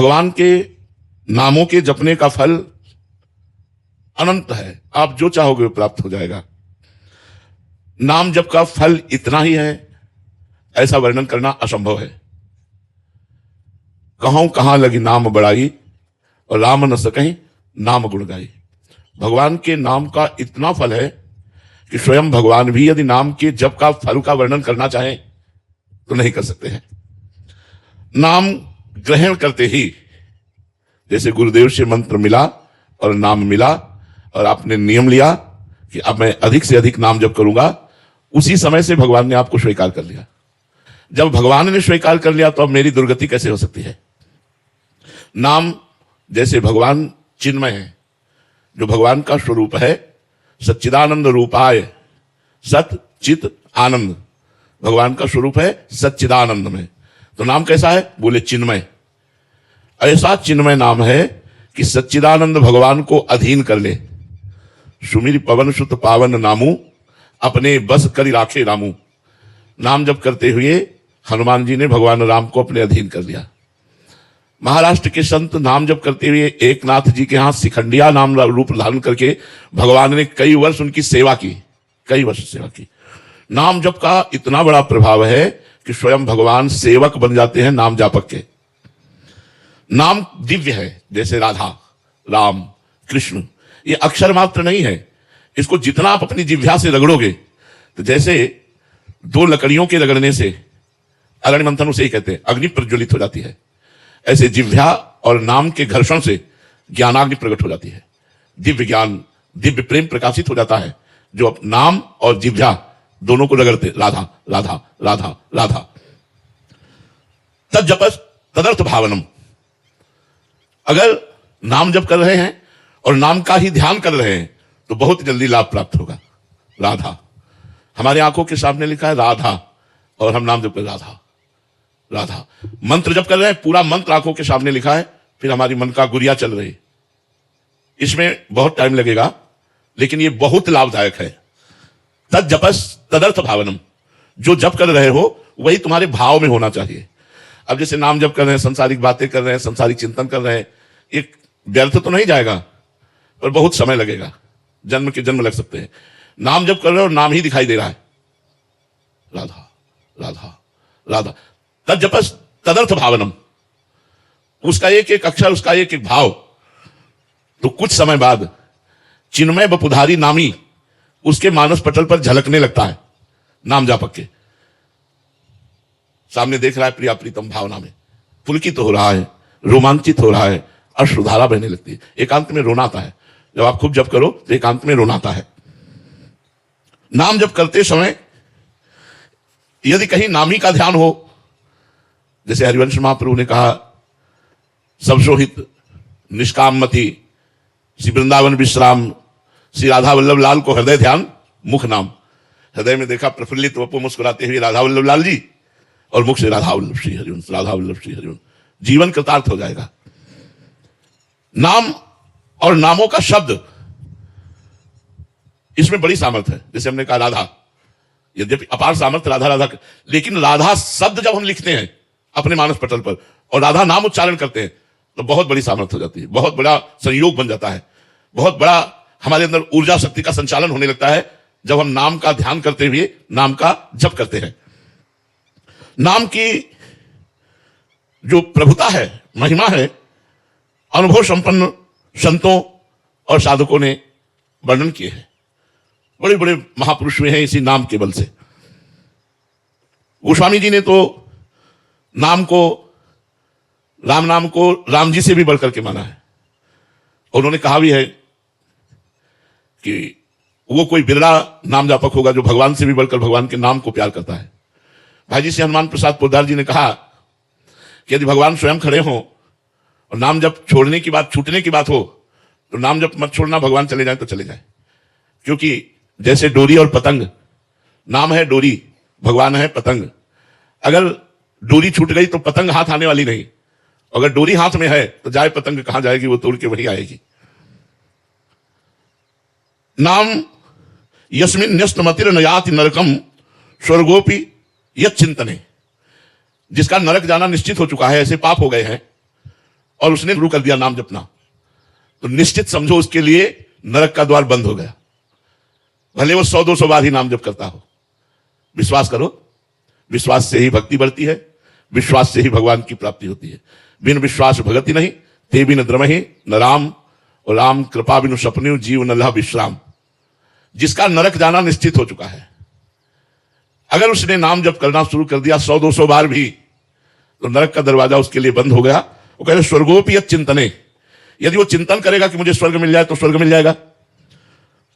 भगवान के नामों के जपने का फल अनंत है, आप जो चाहोगे वो प्राप्त हो जाएगा। नाम जप का फल इतना ही है, ऐसा वर्णन करना असंभव है। कहूं कहां लगी नाम बड़ाई, और राम न सकहीं नाम गुण गाई। भगवान के नाम का इतना फल है कि स्वयं भगवान भी यदि नाम के जप का फल का वर्णन करना चाहें तो नहीं कर सकते हैं। नाम ग्रहण करते ही, जैसे गुरुदेव से मंत्र मिला और नाम मिला और आपने नियम लिया कि अब मैं अधिक से अधिक नाम जप करूंगा, उसी समय से भगवान ने आपको स्वीकार कर लिया। जब भगवान ने स्वीकार कर लिया तो अब मेरी दुर्गति कैसे हो सकती है। नाम जैसे भगवान चिन्मय है, जो भगवान का स्वरूप है, सच्चिदानंद रूपाय, सत चित आनंद, भगवान का स्वरूप है सच्चिदानंद में। तो नाम कैसा है, बोले चिन्मय। ऐसा चिन्मय नाम है कि सच्चिदानंद भगवान को अधीन कर ले। सुमिर पवन सुत पावन नामू, अपने बस करी राखे रामू। नाम जप करते हुए हनुमान जी ने भगवान राम को अपने अधीन कर लिया। महाराष्ट्र के संत नाम जप करते हुए एकनाथ जी के यहां शिखंडिया नाम रूप धारण करके भगवान ने कई वर्ष उनकी सेवा की, कई वर्ष सेवा की। नाम जप का इतना बड़ा प्रभाव है कि स्वयं भगवान सेवक बन जाते हैं नाम जापक के। नाम दिव्य है, जैसे राधा, राम, कृष्ण, ये अक्षर मात्र नहीं है। इसको जितना आप अपनी जिह्वा से रगड़ोगे, तो जैसे दो लकड़ियों के रगड़ने से, अग्नि मंथन उसे ही कहते हैं, अग्नि प्रज्वलित हो जाती है, ऐसे जिह्वा और नाम के घर्षण से ज्ञानाग्नि प्रकट हो जाती है। दिव्य ज्ञान, दिव्य प्रेम प्रकाशित हो जाता है, जो नाम और जिह्वा दोनों को रगड़ते, राधा राधा राधा राधा। तद जपस तदर्थ भावनम। अगर नाम जप कर रहे हैं और नाम का ही ध्यान कर रहे हैं तो बहुत जल्दी लाभ प्राप्त होगा। राधा, हमारे आंखों के सामने लिखा है राधा, और हम नाम जप कर राधा राधा। मंत्र जप कर रहे हैं, पूरा मंत्र आंखों के सामने लिखा है, फिर हमारी मन का गुरिया चल रही। इसमें बहुत टाइम लगेगा, लेकिन ये बहुत लाभदायक है। तद जपस तदर्थ भावनम। जो जप कर रहे हो वही तुम्हारे भाव में होना चाहिए। अब जैसे नाम जप कर रहे हैं, संसारिक बातें कर रहे हैं, संसारिक चिंतन कर रहे हैं, एक व्यर्थ तो नहीं जाएगा, पर बहुत समय लगेगा, जन्म के जन्म लग सकते हैं। नाम जप कर रहे हो और नाम ही दिखाई दे रहा है, राधा राधा राधा। तद जपस तदर्थ भावनम। उसका एक एक अक्षर, उसका एक एक भाव, तो कुछ समय बाद चिन्मय बपुधारी नामी उसके मानस पटल पर झलकने लगता है। नाम जापक के सामने देख रहा है प्रिया प्रीतम भावना में, पुलकित हो रहा है, रोमांचित हो रहा है, अश्रुधारा बहने लगती है। एकांत में रोना आता है, जब आप खूब जप करो तो एकांत में रोना आता है। नाम जप करते समय यदि कहीं नामी का ध्यान हो, जैसे हरिवंश महाप्रभु ने कहा, सब सोहित निष्काम मति, श्री वृंदावन विश्राम, श्री राधा वल्लभ लाल को हृदय ध्यान मुख नाम। हृदय में देखा प्रफुल्लित वपु मुस्कुराते हुए राधा वल्लभ लाल जी, और मुख से राधा वल्लभ श्री हरिवंश, राधा वल्लभ श्री हरिवंश। जीवन कृतार्थ हो जाएगा। नाम और नामों का शब्द, इसमें बड़ी सामर्थ्य है। जैसे हमने कहा राधा, यद्यपि अपार सामर्थ्य राधा राधा, लेकिन राधा शब्द जब हम लिखते हैं अपने मानस पटल पर और राधा नाम उच्चारण करते हैं तो बहुत बड़ी सामर्थ्य हो जाती है, बहुत बड़ा संयोग बन जाता है, बहुत बड़ा हमारे अंदर ऊर्जा शक्ति का संचालन होने लगता है जब हम नाम का ध्यान करते हुए नाम का जप करते हैं। नाम की जो प्रभुता है, महिमा है, अनुभव संपन्न संतों और साधकों ने वर्णन किए हैं। बड़े बड़े महापुरुष हुए हैं इसी नाम के बल से। गोस्वामी जी ने तो नाम को, राम नाम को राम जी से भी बढ़कर के माना है। उन्होंने कहा भी है कि वो कोई बिरला नाम जापक होगा जो भगवान से भी बढ़कर भगवान के नाम को प्यार करता है। भाई जी से हनुमान प्रसाद पोद्दार जी ने कहा कि यदि भगवान स्वयं खड़े हों और नाम जप छोड़ने की बात, छूटने की बात हो, तो नाम जप मत छोड़ना, भगवान चले जाए तो चले जाए। क्योंकि जैसे डोरी और पतंग, नाम है डोरी, भगवान है पतंग। अगर डोरी छूट गई तो पतंग हाथ आने वाली नहीं, अगर डोरी हाथ में है तो जाए पतंग कहां जाएगी, वो तोड़ के वही आएगी। नाम यस्मिन न्यस्तमतिर नयाति नरकम स्वर्गोपि यत् चिंतने। जिसका नरक जाना निश्चित हो चुका है, ऐसे पाप हो गए हैं और उसने शुरू कर दिया नाम जपना, तो निश्चित समझो उसके लिए नरक का द्वार बंद हो गया, भले वो 100-200 बार ही नाम जप करता हो। विश्वास करो, विश्वास से ही भक्ति बढ़ती है, विश्वास से ही भगवान की प्राप्ति होती है। बिन विश्वास भगति नहीं, ते बिन द्रमहि न राम, और राम कृपा बिनु सपने जीव न लह विश्राम। जिसका नरक जाना निश्चित हो चुका है, अगर उसने नाम जप करना शुरू कर दिया 100-200 बार भी, तो नरक का दरवाजा उसके लिए बंद हो गया। वो कह रहे स्वर्गोपि यत् चिंतने, यदि वो चिंतन करेगा कि मुझे स्वर्ग मिल जाए तो स्वर्ग मिल जाएगा।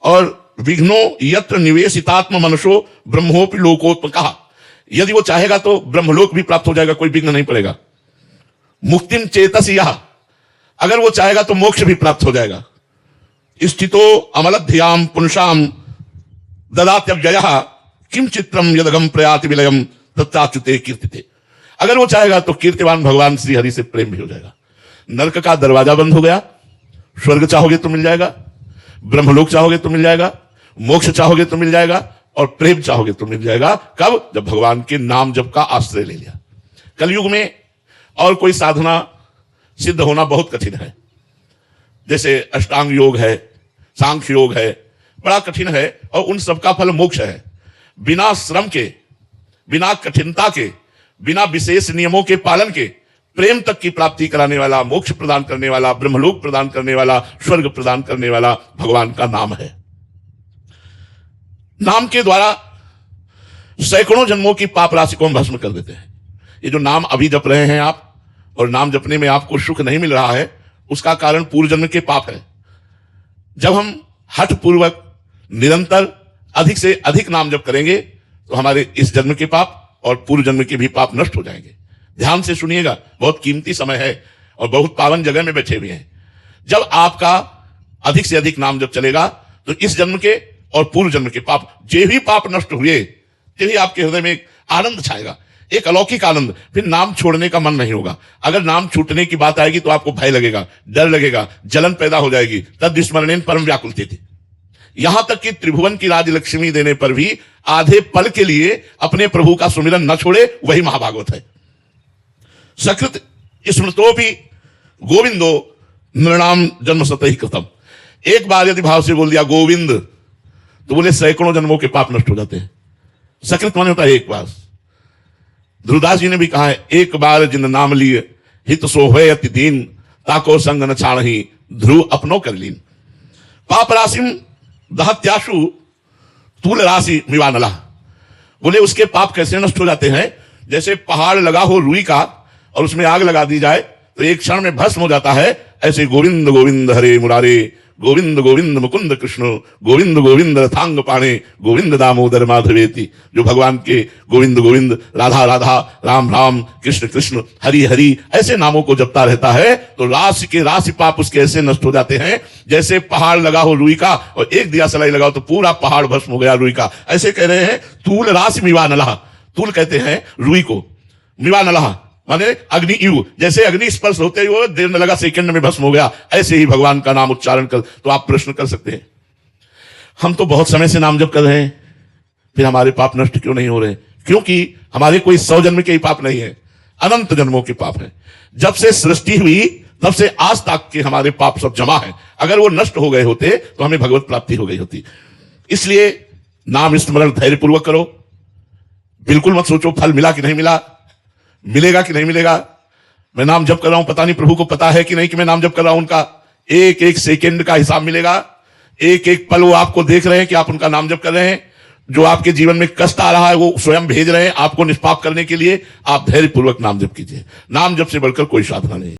और विघ्नो यत्र निवेशितात्म मनुष्यो ब्रह्मोपि लोकोत्मकः, यदि वो चाहेगा तो ब्रह्मलोक भी प्राप्त हो जाएगा, कोई विघ्न नहीं पड़ेगा। मुक्तिम चेतसि यः, अगर वो चाहेगा तो मोक्ष भी प्राप्त हो जाएगा। स्थितो अमलध्याम पुंसाम ददात्यव्ययः किम चित्रम यदगम प्रयाति विलयम तत्राच्युते कीर्तिते, अगर वो चाहेगा तो कीर्तिवान भगवान श्री हरि से प्रेम भी हो जाएगा। नरक का दरवाजा बंद हो गया, स्वर्ग चाहोगे तो मिल जाएगा, ब्रह्मलोक चाहोगे तो मिल जाएगा, मोक्ष चाहोगे तो मिल जाएगा, और प्रेम चाहोगे तो मिल जाएगा। कब? जब भगवान के नाम जप का आश्रय ले लिया। कलयुग में और कोई साधना सिद्ध होना बहुत कठिन है, जैसे अष्टांग योग है, सांख्य योग है, बड़ा कठिन है, और उन सबका फल मोक्ष है। बिना श्रम के, बिना कठिनता के, बिना विशेष नियमों के पालन के प्रेम तक की प्राप्ति कराने वाला, मोक्ष प्रदान करने वाला, ब्रह्मलोक प्रदान करने वाला, स्वर्ग प्रदान करने वाला भगवान का नाम है। नाम के द्वारा सैकड़ों जन्मों की पाप राशि को हम भस्म कर देते हैं। ये जो नाम अभी जप रहे हैं आप, और नाम जपने में आपको सुख नहीं मिल रहा है, उसका कारण पूर्व जन्म के पाप है। जब हम हठ पूर्वक निरंतर अधिक से अधिक नाम जप करेंगे तो हमारे इस जन्म के पाप और पूर्व जन्म के भी पाप नष्ट हो जाएंगे। ध्यान से सुनिएगा, बहुत कीमती समय है और बहुत पावन जगह में बैठे हुए हैं। जब आपका अधिक से अधिक नाम जप चलेगा तो इस जन्म के और पूर्व जन्म के पाप, जे भी पाप नष्ट हुए, तभी आपके हृदय में एक आनंद छाएगा, एक अलौकिक आनंद। फिर नाम छोड़ने का मन नहीं होगा। अगर नाम छूटने की बात आएगी तो आपको भय लगेगा, डर लगेगा, जलन पैदा हो जाएगी। तद स्मरणेन परम व्याकुलते थे। यहां तक कि त्रिभुवन की राजलक्ष्मी देने पर भी आधे पल के लिए अपने प्रभु का सुमिरन न छोड़े, वही महाभागवत है। सकृत स्मृतोपि गोविंदो नृणाम जन्म सतहि कृतम, एक बार यदि भाव से बोल दिया गोविंद, तो बोले सैकड़ों जन्मों के पाप नष्ट हो जाते हैं। सकृत माने होता है एक बार। ध्रुवदास जी ने भी कहा है, एक बार जिन नाम लिए हित सो होय अति दीन, ताको संग न छाणहि ध्रुव अपनो कर लीन। पाप राशि दहत्याशु तूल राशि मिवानला, बोले उसके पाप कैसे नष्ट हो जाते हैं? जैसे पहाड़ लगा हो रुई का और उसमें आग लगा दी जाए तो एक क्षण में भस्म हो जाता है, ऐसे गोविंद गोविंद हरे मुरारे, गोविंद गोविंद मुकुंद कृष्ण, गोविंद गोविंद रथांग पाणे, गोविंद दामोदर माधवेति। जो भगवान के गोविंद गोविंद, राधा राधा, राम राम, कृष्ण कृष्ण, हरि हरि ऐसे नामों को जपता रहता है तो राशि के राशि पाप उसके ऐसे नष्ट हो जाते हैं जैसे पहाड़ लगा हो रुई का और एक दिया सलाई लगाओ तो पूरा पहाड़ भस्म हो गया रुई का। ऐसे कह रहे हैं तूल राशि मिवा नलह, तूल कहते हैं रुई को, मिवा नलह माने अग्नि युग, जैसे अग्नि स्पर्श होते ही वो देर न लगा, सेकंड में भस्म हो गया। ऐसे ही भगवान का नाम उच्चारण कर। तो आप प्रश्न कर सकते हैं, हम तो बहुत समय से नाम जप कर रहे हैं, फिर हमारे पाप नष्ट क्यों नहीं हो रहे? क्योंकि हमारे कोई 100 जन्म के ही पाप नहीं है, अनंत जन्मों के पाप है। जब से सृष्टि हुई तब से आज तक के हमारे पाप सब जमा है। अगर वो नष्ट हो गए होते तो हमें भगवत प्राप्ति हो गई होती। इसलिए नाम स्मरण धैर्यपूर्वक करो, बिल्कुल मत सोचो फल मिला कि नहीं मिला, मिलेगा कि नहीं मिलेगा। मैं नाम जप कर रहा हूं, पता नहीं प्रभु को पता है कि नहीं कि मैं नाम जप कर रहा हूं। उनका एक एक सेकंड का हिसाब मिलेगा, एक एक पल वो आपको देख रहे हैं कि आप उनका नाम जप कर रहे हैं। जो आपके जीवन में कष्ट आ रहा है वो स्वयं भेज रहे हैं आपको निष्पाप करने के लिए। आप धैर्यपूर्वक नाम जप कीजिए। नाम जप से बढ़कर कोई साधना नहीं।